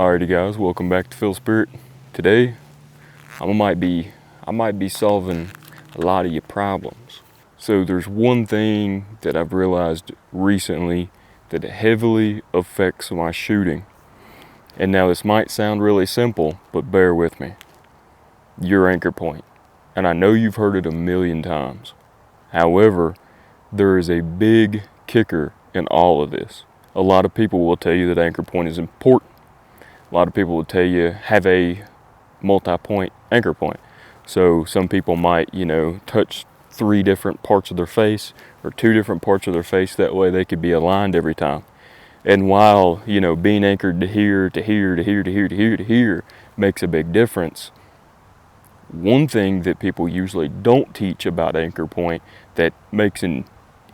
Alrighty guys, welcome back to Phil Spirit. Today, I might be solving a lot of your problems. So there's one thing that I've realized recently that heavily affects my shooting. And now this might sound really simple, but bear with me. Your anchor point. And I know you've heard it a million times. However, there is a big kicker in all of this. A lot of people will tell you that anchor point is important. A lot of people will tell you have a multi-point anchor point. So some people might, touch 3 different parts of their face or 2 different parts of their face. That way they could be aligned every time. And while, being anchored to here, to here, to here, to here, to here, to here makes a big difference, one thing that people usually don't teach about anchor point that makes an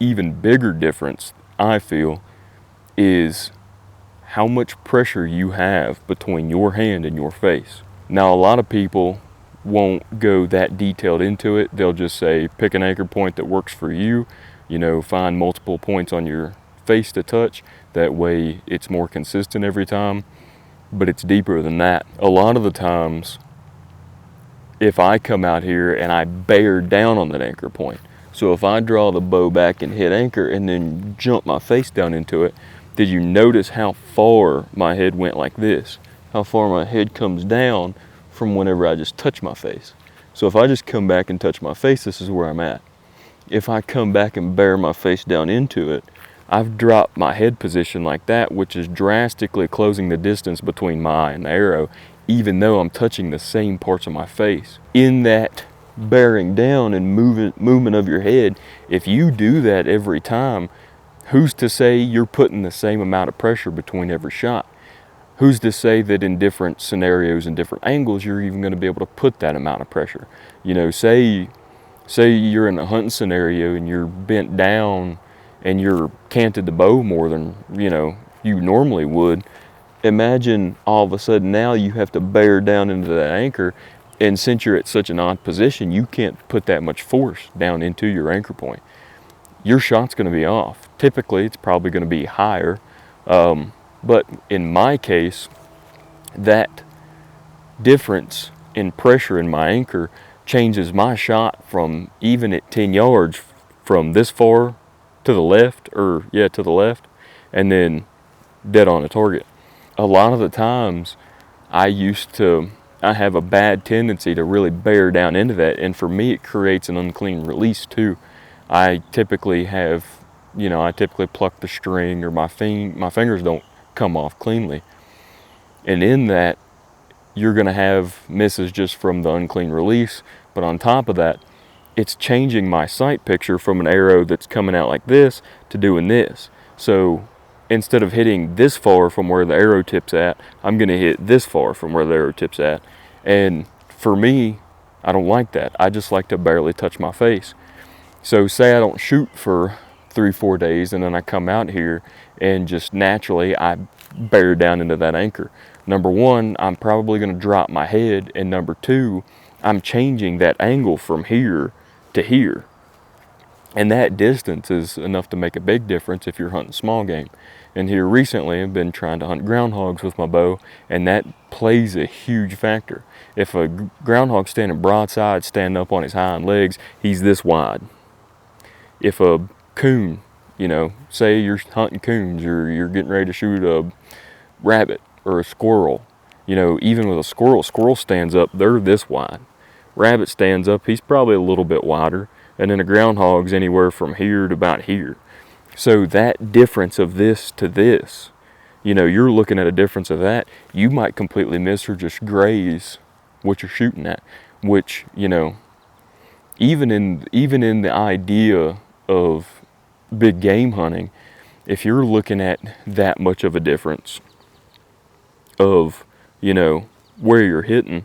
even bigger difference, I feel, is how much pressure you have between your hand and your face. Now, a lot of people won't go that detailed into it. They'll just say, pick an anchor point that works for you. Find multiple points on your face to touch. That way it's more consistent every time. But it's deeper than that. A lot of the times, if I come out here and I bear down on that anchor point, so if I draw the bow back and hit anchor and then jump my face down into it, did you notice how far my head went like this? How far my head comes down from whenever I just touch my face. So if I just come back and touch my face, this is where I'm at. If I come back and bear my face down into it, I've dropped my head position like that, which is drastically closing the distance between my eye and the arrow, even though I'm touching the same parts of my face. In that bearing down and movement of your head, if you do that every time, who's to say you're putting the same amount of pressure between every shot? Who's to say that in different scenarios and different angles, you're even going to be able to put that amount of pressure? Say you're in a hunting scenario and you're bent down and you're canted the bow more than, you normally would. Imagine all of a sudden now you have to bear down into that anchor, and since you're at such an odd position, you can't put that much force down into your anchor point. Your shot's going to be off. Typically, it's probably going to be higher. But in my case, that difference in pressure in my anchor changes my shot from even at 10 yards from this far to the left, and then dead on a target. A lot of the times, I have a bad tendency to really bear down into that, and for me, it creates an unclean release too. I typically pluck the string, or my fingers don't come off cleanly. And in that, you're going to have misses just from the unclean release. But on top of that, it's changing my sight picture from an arrow that's coming out like this to doing this. So instead of hitting this far from where the arrow tip's at, I'm going to hit this far from where the arrow tip's at. And for me, I don't like that. I just like to barely touch my face. So say I don't shoot for 3-4 days, and then I come out here and just naturally I bear down into that anchor. Number one, I'm probably going to drop my head, and number two, I'm changing that angle from here to here. And that distance is enough to make a big difference if you're hunting small game. And here recently, I've been trying to hunt groundhogs with my bow, and that plays a huge factor. If a groundhog standing broadside, standing up on his hind legs, he's this wide. If a coon, say you're hunting coons or you're getting ready to shoot a rabbit or a squirrel, even with a squirrel stands up, they're this wide. Rabbit stands up, he's probably a little bit wider, and then a groundhog's anywhere from here to about here. So that difference of this to this, you're looking at a difference of that, you might completely miss or just graze what you're shooting at, which, even in the idea of big game hunting, if you're looking at that much of a difference of, where you're hitting,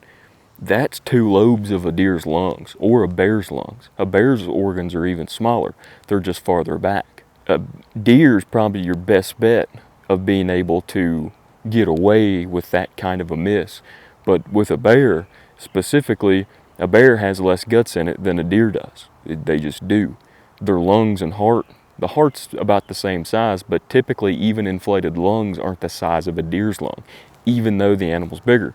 that's 2 lobes of a deer's lungs or a bear's lungs. A bear's organs are even smaller. They're just farther back. A deer's probably your best bet of being able to get away with that kind of a miss. But with a bear, specifically, a bear has less guts in it than a deer does. They just do. Their lungs and heart, the heart's about the same size, but typically even inflated lungs aren't the size of a deer's lung. even though the animal's bigger.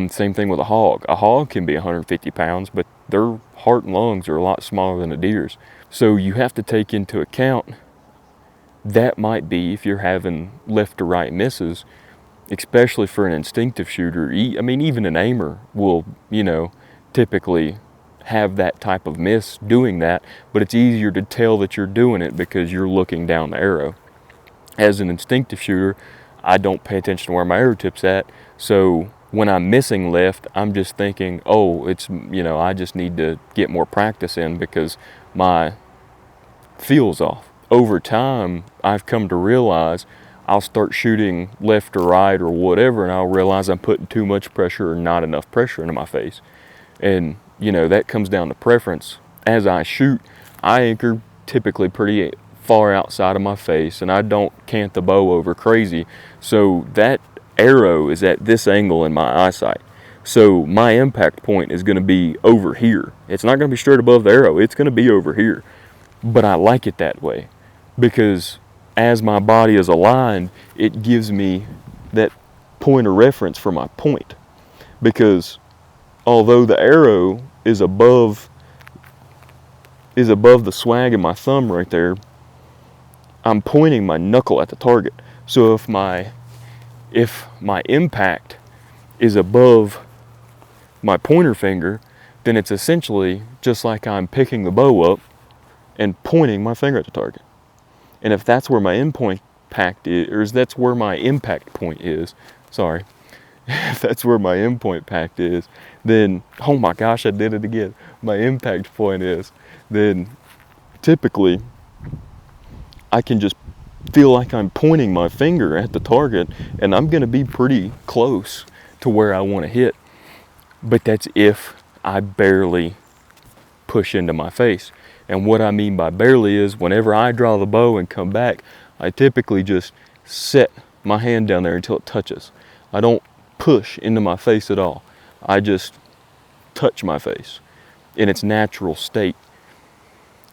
Same thing with a hog. A hog can be 150 pounds, but their heart and lungs are a lot smaller than a deer's. So you have to take into account that might be, if you're having left to right misses, especially for an instinctive shooter. I mean, even an aimer will, typically have that type of miss doing that, but it's easier to tell that you're doing it because you're looking down the arrow. As an instinctive shooter, I don't pay attention to where my arrow tip's at, so when I'm missing left, I'm just thinking, oh, it's, I just need to get more practice in because my feel's off. Over time, I've come to realize I'll start shooting left or right or whatever, and I'll realize I'm putting too much pressure or not enough pressure into my face. And, that comes down to preference. As I shoot, I anchor typically pretty far outside of my face, and I don't cant the bow over crazy. So that arrow is at this angle in my eyesight. So my impact point is going to be over here. It's not going to be straight above the arrow. It's going to be over here. But I like it that way because as my body is aligned, it gives me that point of reference for my point. Because although the arrow is above the swag of my thumb right there, I'm pointing my knuckle at the target. So if my impact is above my pointer finger, then it's essentially just like I'm picking the bow up and pointing my finger at the target. And if that's where my impact is, or that's where my impact point is, if that's where my impact is, then, oh my gosh, I did it again. My impact point is, then typically I can just feel like I'm pointing my finger at the target, and I'm gonna be pretty close to where I wanna hit. But that's if I barely push into my face. And what I mean by barely is whenever I draw the bow and come back, I typically just set my hand down there until it touches. I don't push into my face at all. I just touch my face in its natural state.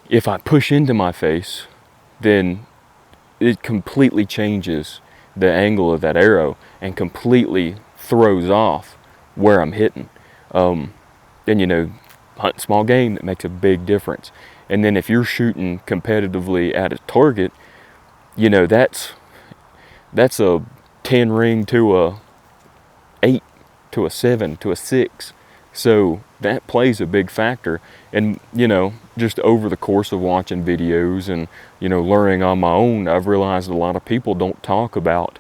If I push into my face, then it completely changes the angle of that arrow and completely throws off where I'm hitting. And hunting small game, that makes a big difference. And then if you're shooting competitively at a target, that's a 10 ring to a 8 to a 7 to a 6. So that plays a big factor. And just over the course of watching videos and learning on my own, I've realized a lot of people don't talk about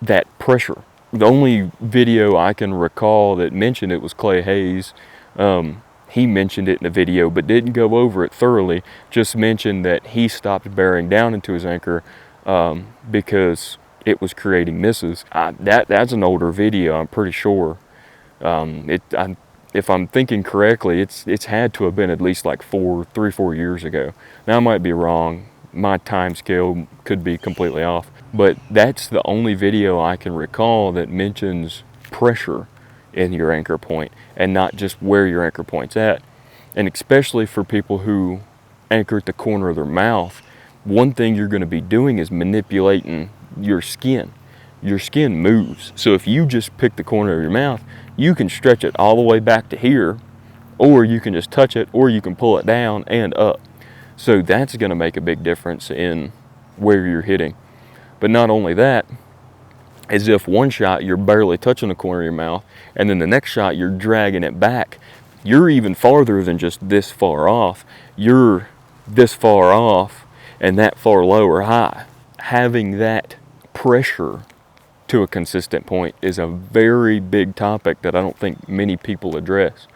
that pressure. The only video I can recall that mentioned it was Clay Hayes. He mentioned it in a video but didn't go over it thoroughly, just mentioned that he stopped bearing down into his anchor because it was creating misses. That's an older video, I'm pretty sure. If I'm thinking correctly, it's had to have been at least like 3-4 years ago. Now I might be wrong, my time scale could be completely off, but that's the only video I can recall that mentions pressure in your anchor point and not just where your anchor point's at. And especially for people who anchor at the corner of their mouth, one thing you're going to be doing is manipulating your skin. Your skin moves. So if you just pick the corner of your mouth, you can stretch it all the way back to here, or you can just touch it, or you can pull it down and up. So that's going to make a big difference in where you're hitting. But not only that, as if one shot you're barely touching the corner of your mouth, and then the next shot you're dragging it back. You're even farther than just this far off. You're this far off and that far low or high. Having that pressure to a consistent point is a very big topic that I don't think many people address.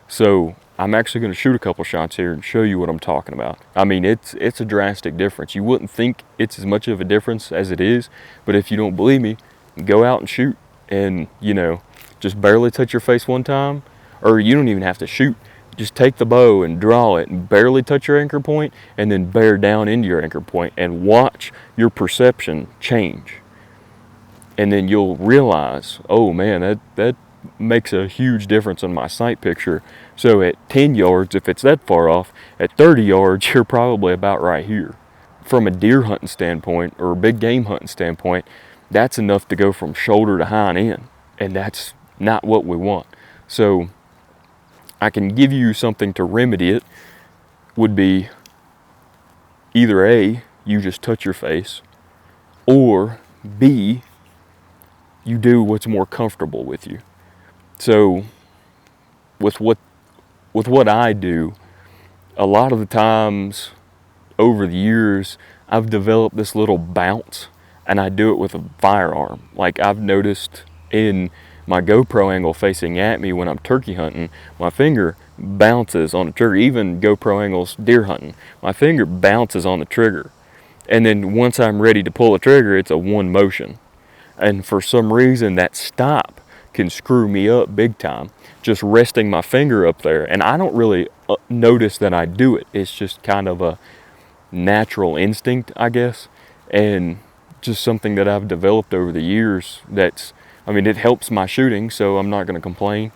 So I'm actually going to shoot a couple shots here and show you what I'm talking about. I mean, it's a drastic difference. You wouldn't think it's as much of a difference as it is, but if you don't believe me, go out and shoot and, just barely touch your face one time, or you don't even have to shoot. Just take the bow and draw it and barely touch your anchor point and then bear down into your anchor point and watch your perception change. And then you'll realize, oh man, that makes a huge difference in my sight picture. So at 10 yards, if it's that far off, at 30 yards, you're probably about right here. From a deer hunting standpoint or a big game hunting standpoint, that's enough to go from shoulder to hind end, and that's not what we want. So I can give you something to remedy it. Would be either A, you just touch your face, or B, you do what's more comfortable with you. So with what I do, a lot of the times over the years, I've developed this little bounce, and I do it with a firearm. Like I've noticed in my GoPro angle facing at me when I'm turkey hunting, my finger bounces on the trigger. Even GoPro angles deer hunting, my finger bounces on the trigger. And then once I'm ready to pull the trigger, it's a one motion. And for some reason, that stop can screw me up big time, just resting my finger up there. And I don't really notice that I do it. It's just kind of a natural instinct, I guess, and just something that I've developed over the years. It helps my shooting, so I'm not going to complain.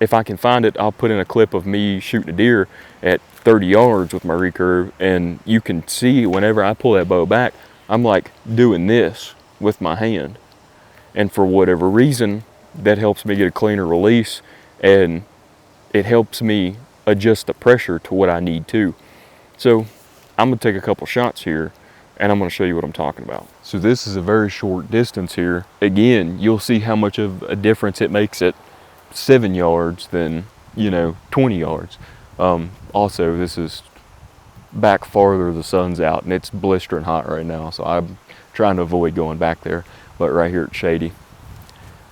If I can find it, I'll put in a clip of me shooting a deer at 30 yards with my recurve, and you can see whenever I pull that bow back, I'm like doing this with my hand. And for whatever reason, that helps me get a cleaner release, and it helps me adjust the pressure to what I need to. So I'm gonna take a couple shots here, and I'm gonna show you what I'm talking about. So this is a very short distance here. Again, you'll see how much of a difference it makes at 7 yards than 20 yards. Also, this is back farther, the sun's out, and it's blistering hot right now, so I'm trying to avoid going back there, but right here it's shady.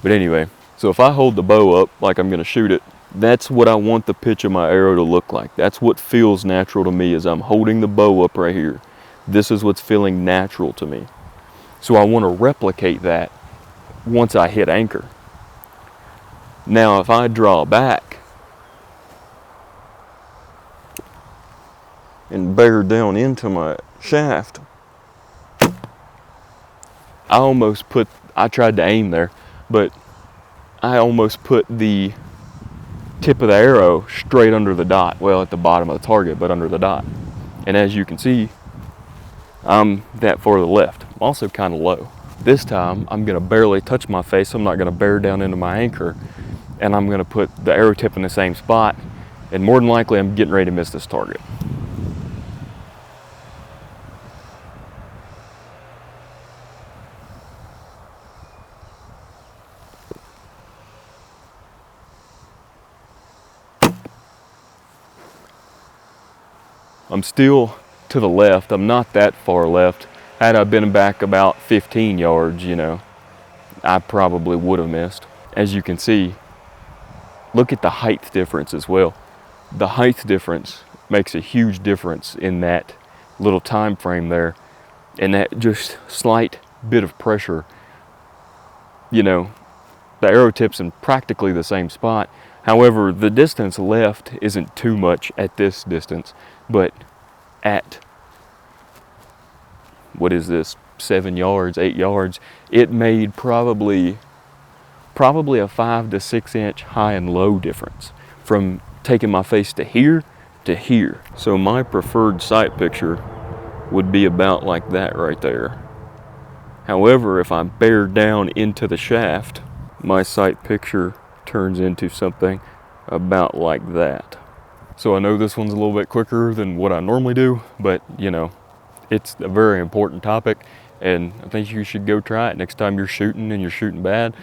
But anyway, so if I hold the bow up like I'm gonna shoot it, that's what I want the pitch of my arrow to look like. That's what feels natural to me, as I'm holding the bow up right here. This is what's feeling natural to me. So I want to replicate that once I hit anchor. Now if I draw back and bear down into my shaft, I tried to aim there, but I almost put the tip of the arrow straight under the dot. Well, at the bottom of the target, but under the dot. And as you can see, I'm that far to the left. I'm also kind of low. This time, I'm gonna barely touch my face. I'm not gonna bear down into my anchor, and I'm gonna put the arrow tip in the same spot, and more than likely, I'm getting ready to miss this target. I'm still to the left. I'm not that far left. Had I been back about 15 yards, I probably would have missed. As you can see, look at the height difference as well. The height difference makes a huge difference in that little time frame there. And that just slight bit of pressure, the arrow tip's in practically the same spot. However, the distance left isn't too much at this distance, but at, what is this, 7 yards, 8 yards, it made probably a 5 to 6 inch high and low difference from taking my face to here to here. So my preferred sight picture would be about like that right there. However, if I bear down into the shaft, my sight picture turns into something about like that. So I know this one's a little bit quicker than what I normally do, but it's a very important topic, and I think you should go try it next time you're shooting and you're shooting bad.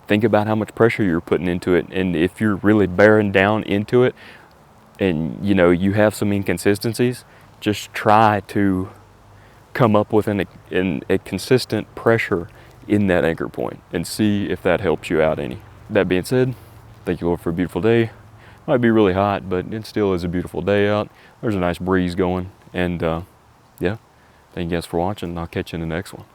Think about how much pressure you're putting into it, and if you're really bearing down into it and you have some inconsistencies, just try to come up with a consistent pressure in that anchor point and see if that helps you out any. That being said, thank you, Lord, for a beautiful day. Might be really hot, but it still is a beautiful day out. There's a nice breeze going, and yeah, thank you guys for watching. I'll catch you in the next one.